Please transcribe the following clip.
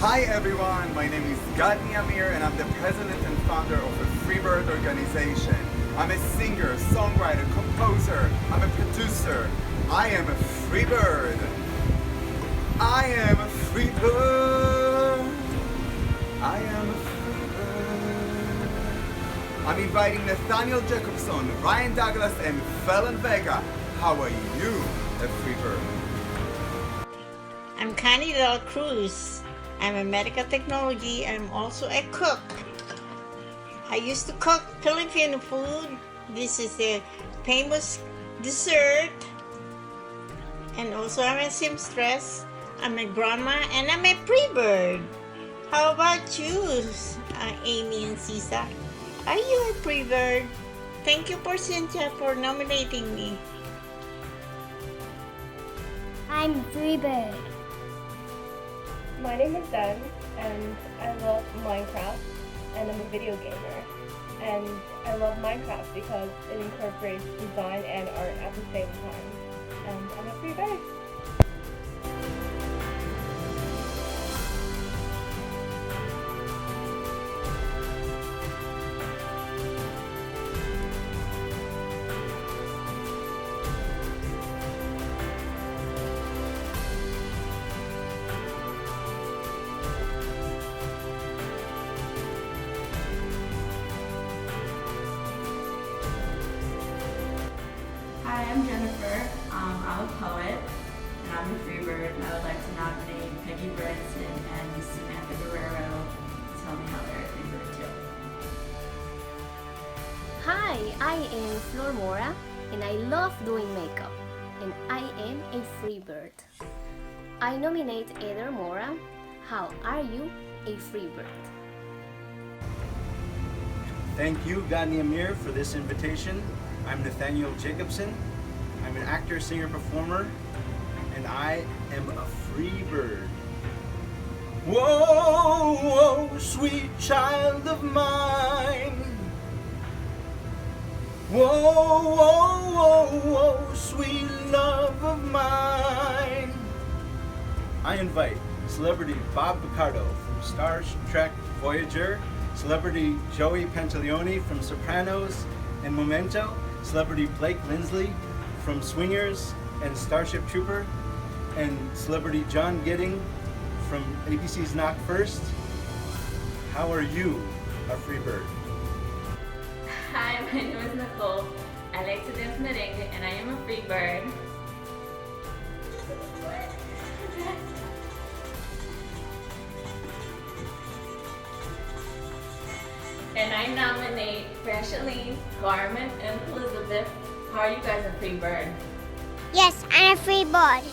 Hi everyone, my name is Gadni Amir and I'm the president and founder of the Freebird organization. I'm a singer, songwriter, composer, I'm a producer. I am a Freebird. I am a Freebird. I am a Freebird. I'm inviting Nathaniel Jacobson, Ryan Douglas and Felon Vega. How are you, a Freebird? I'm Connie Del Cruz. I'm a medical technology. I'm also a cook. I used to cook Filipino food. This is a famous dessert. And also I'm a seamstress. I'm a grandma and I'm a pre-bird. How about you, Amy and Cesar? Are you a pre-bird? Thank you, Cynthia, for nominating me. I'm Freebird. My name is Den, and I love Minecraft, and I'm a video gamer. And I love Minecraft because it incorporates design and art at the same time. And I'm a Freebird. Hi, I'm Jennifer. I'm a poet, and I'm a Freebird, and I would like to nominate Peggy Branson and Samantha Guerrero to tell me how they're a Freebird too. Hi, I am Flor Mora and I love doing makeup and I am a Freebird. I nominate Heather Mora. How are you, a Freebird? Thank you, Gadni Amir, for this invitation. I'm Nathaniel Jacobson. I'm an actor, singer, performer, and I am a Freebird. Whoa, whoa, sweet child of mine. Whoa, whoa, whoa, whoa, sweet love of mine. I invite celebrity Bob Picardo from Star Trek Voyager, celebrity Joey Pantaleone from Sopranos and Memento, celebrity Blake Linsley from Swingers and Starship Trooper, and celebrity John Gidding from ABC's Knock First. How are you, a Freebird? Hi, my name is Nicole. I like to dance merengue, and I am a Freebird. And I nominate Brancheline, Carmen, and Elizabeth. How are you guys a Freebird? Yes, I'm a Freebird.